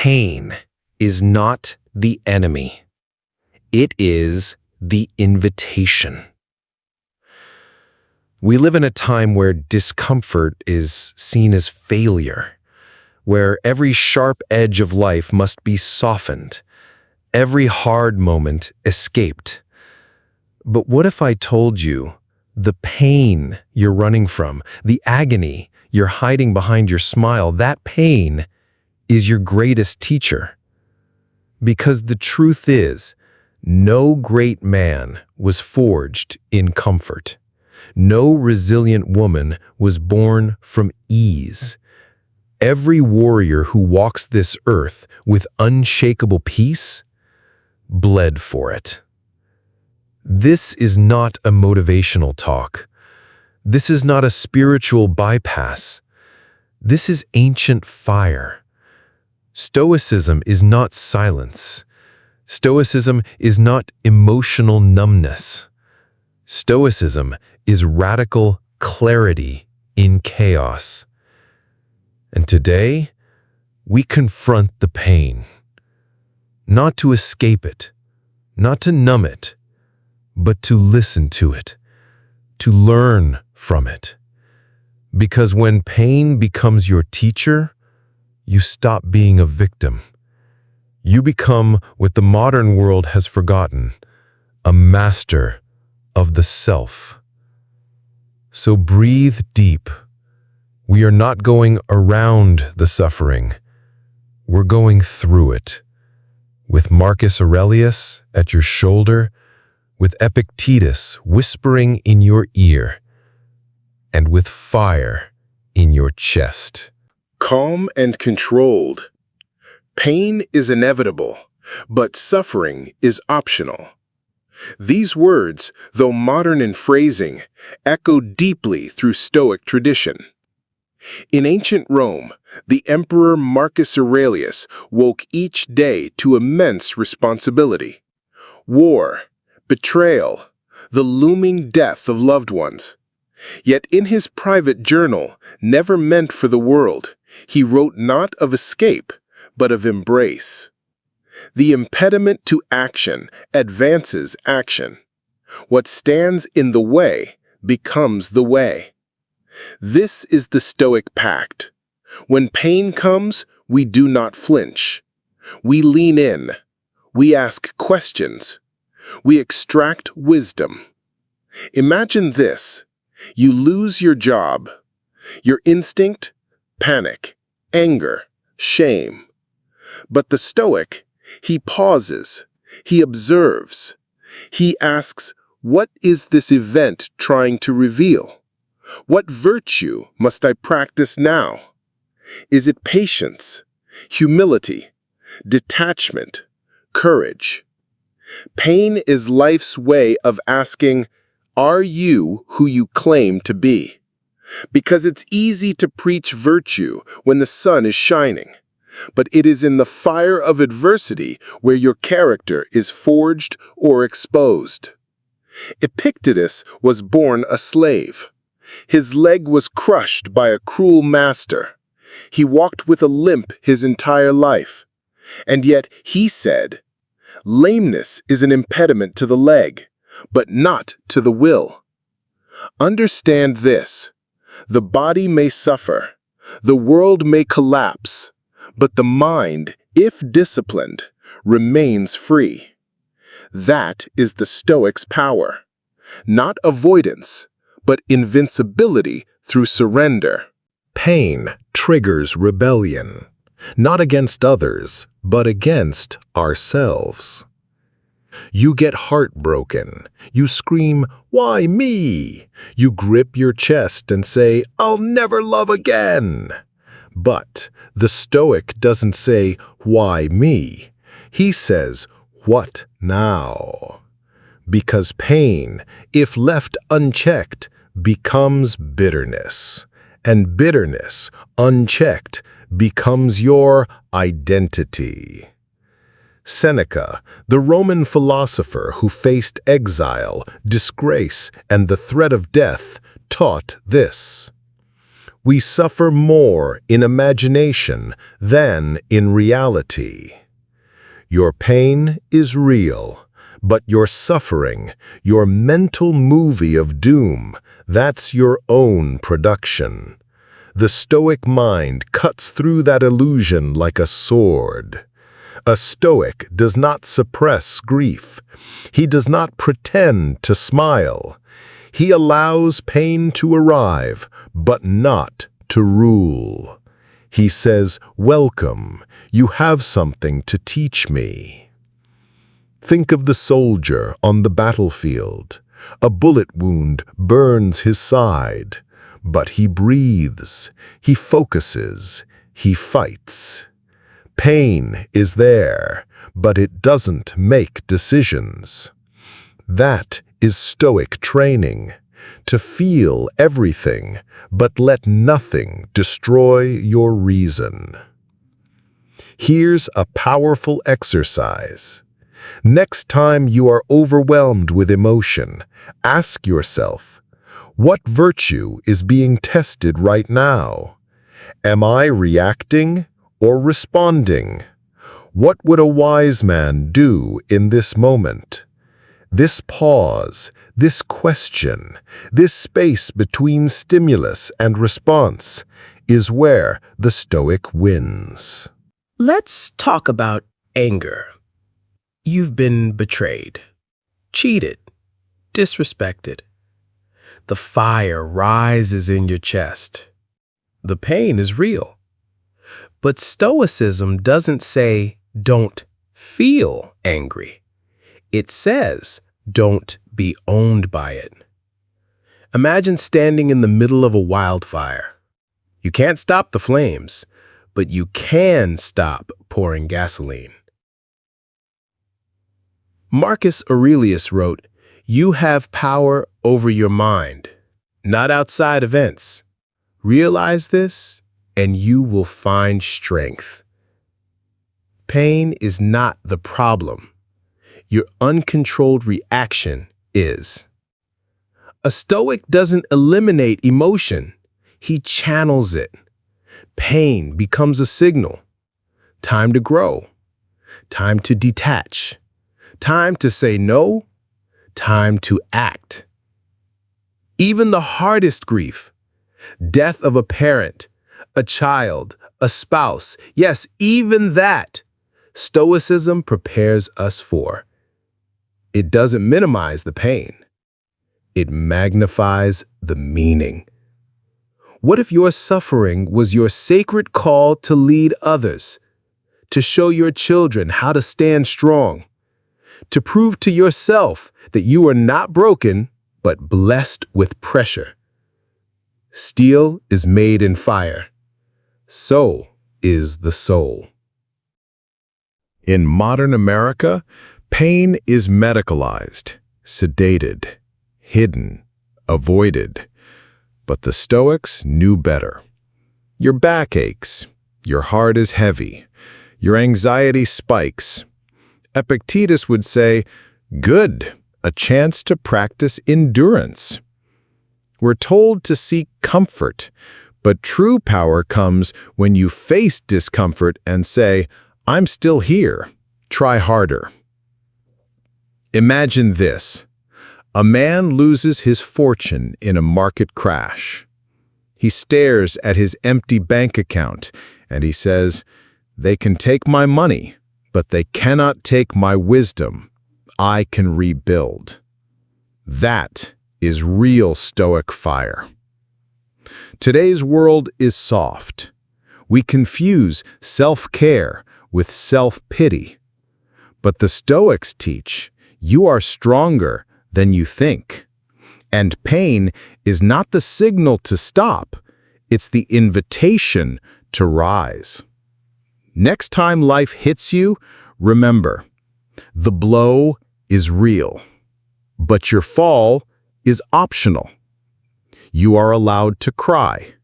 Pain is not the enemy. It is the invitation. We live in a time where discomfort is seen as failure, where every sharp edge of life must be softened, every hard moment escaped. But what if I told you the pain you're running from, the agony you're hiding behind your smile, that pain is your greatest teacher? Because the truth is, no great man was forged in comfort. No resilient woman was born from ease. Every warrior who walks this earth with unshakable peace bled for it. This is not a motivational talk. This is not a spiritual bypass. This is ancient fire. Stoicism is not silence. Stoicism is not emotional numbness. Stoicism is radical clarity in chaos. And today, we confront the pain, not to escape it, not to numb it, but to listen to it, to learn from it. Because when pain becomes your teacher, you stop being a victim. You become what the modern world has forgotten, a master of the self. So breathe deep. We are not going around the suffering. We're going through it. With Marcus Aurelius at your shoulder, with Epictetus whispering in your ear, and with fire in your chest. Calm and controlled. Pain is inevitable, but suffering is optional. These words, though modern in phrasing, echo deeply through Stoic tradition. In ancient Rome, the Emperor Marcus Aurelius woke each day to immense responsibility. War, betrayal, the looming death of loved ones. Yet in his private journal, never meant for the world, he wrote not of escape, but of embrace. The impediment to action advances action. What stands in the way becomes the way. This is the Stoic Pact. When pain comes, we do not flinch. We lean in. We ask questions. We extract wisdom. Imagine this. You lose your job. Your instinct? Panic, anger, shame. But the Stoic, he pauses, he observes, he asks, what is this event trying to reveal? What virtue must I practice now? Is it patience, humility, detachment, courage? Pain is life's way of asking, are you who you claim to be? Because it's easy to preach virtue when the sun is shining. But it is in the fire of adversity where your character is forged or exposed. Epictetus was born a slave. His leg was crushed by a cruel master. He walked with a limp his entire life. And yet he said, lameness is an impediment to the leg, but not to the will. Understand this. The body may suffer. The world may collapse. But the mind, if disciplined, remains free. That is the Stoic's power. Not avoidance, but invincibility through surrender. Pain triggers rebellion, not against others, but against ourselves. You get heartbroken. You scream, "Why me?" You grip your chest and say, "I'll never love again." But the Stoic doesn't say, "Why me?" He says, "What now?" Because pain, if left unchecked, becomes bitterness. And bitterness, unchecked, becomes your identity. Seneca, the Roman philosopher who faced exile, disgrace, and the threat of death, taught this. We suffer more in imagination than in reality. Your pain is real, but your suffering, your mental movie of doom, that's your own production. The Stoic mind cuts through that illusion like a sword. A Stoic does not suppress grief. He does not pretend to smile. He allows pain to arrive, but not to rule. He says, "Welcome, you have something to teach me." Think of the soldier on the battlefield. A bullet wound burns his side, but he breathes, he focuses, he fights. Pain is there, but it doesn't make decisions. That is Stoic training, to feel everything, but let nothing destroy your reason. Here's a powerful exercise. Next time you are overwhelmed with emotion, ask yourself, what virtue is being tested right now? Am I reacting or responding? What would a wise man do in this moment? This pause, this question, this space between stimulus and response is where the Stoic wins. Let's talk about anger. You've been betrayed, cheated, disrespected. The fire rises in your chest. The pain is real. But Stoicism doesn't say, don't feel angry. It says, don't be owned by it. Imagine standing in the middle of a wildfire. You can't stop the flames, but you can stop pouring gasoline. Marcus Aurelius wrote, "You have power over your mind, not outside events. Realize this, and you will find strength." Pain is not the problem. Your uncontrolled reaction is. A Stoic doesn't eliminate emotion. He channels it. Pain becomes a signal. Time to grow. Time to detach. Time to say no. Time to act. Even the hardest grief, death of a parent, a child, a spouse, yes, even that, Stoicism prepares us for. It doesn't minimize the pain. It magnifies the meaning. What if your suffering was your sacred call to lead others, to show your children how to stand strong, to prove to yourself that you are not broken, but blessed with pressure? Steel is made in fire. So is the soul. In modern America, pain is medicalized, sedated, hidden, avoided. But the Stoics knew better. Your back aches, your heart is heavy, your anxiety spikes. Epictetus would say, "Good, a chance to practice endurance." We're told to seek comfort, but true power comes when you face discomfort and say, "I'm still here. Try harder." Imagine this. A man loses his fortune in a market crash. He stares at his empty bank account and he says, "They can take my money, but they cannot take my wisdom. I can rebuild." That is real Stoic fire. Today's world is soft. We confuse self-care with self-pity. But the Stoics teach you are stronger than you think. And pain is not the signal to stop, it's the invitation to rise. Next time life hits you, remember, the blow is real, but your fall is optional. You are allowed to cry,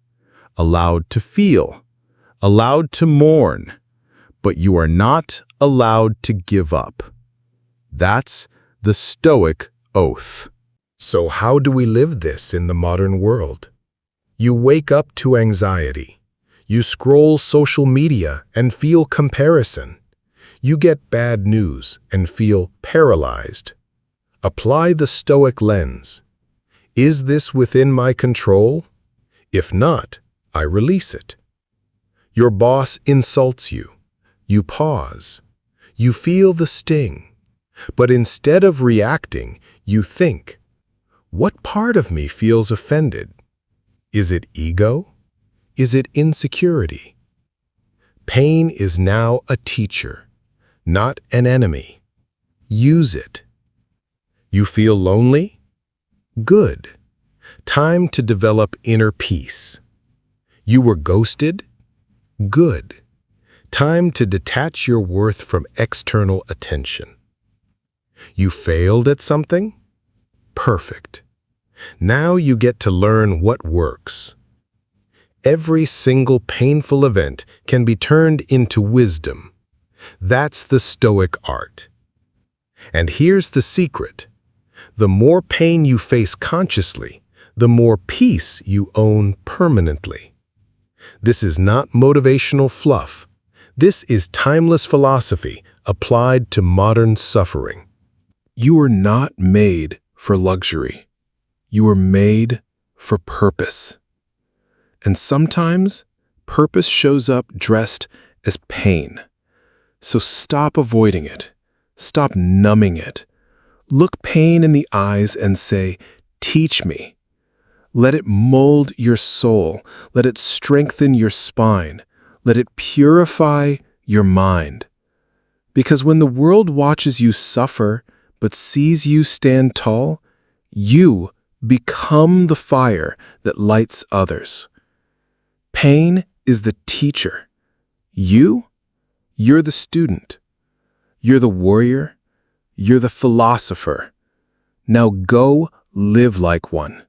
allowed to feel, allowed to mourn, but you are not allowed to give up. That's the Stoic oath. So how do we live this in the modern world? You wake up to anxiety. You scroll social media and feel comparison. You get bad news and feel paralyzed. Apply the Stoic lens. Is this within my control? If not, I release it. Your boss insults you. You pause. You feel the sting. But instead of reacting, you think, what part of me feels offended? Is it ego? Is it insecurity? Pain is now a teacher, not an enemy. Use it. You feel lonely? Good. Time to develop inner peace. You were ghosted? Good. Time to detach your worth from external attention. You failed at something? Perfect. Now you get to learn what works. Every single painful event can be turned into wisdom. That's the Stoic art. And here's the secret. The more pain you face consciously, the more peace you own permanently. This is not motivational fluff. This is timeless philosophy applied to modern suffering. You are not made for luxury. You are made for purpose. And sometimes purpose shows up dressed as pain. So stop avoiding it. Stop numbing it. Look pain in the eyes and say, teach me. Let it mold your soul. Let it strengthen your spine. Let it purify your mind. Because when the world watches you suffer but sees you stand tall, you become the fire that lights others. Pain is the teacher. You're the student. You're the warrior. You're the philosopher. Now go live like one.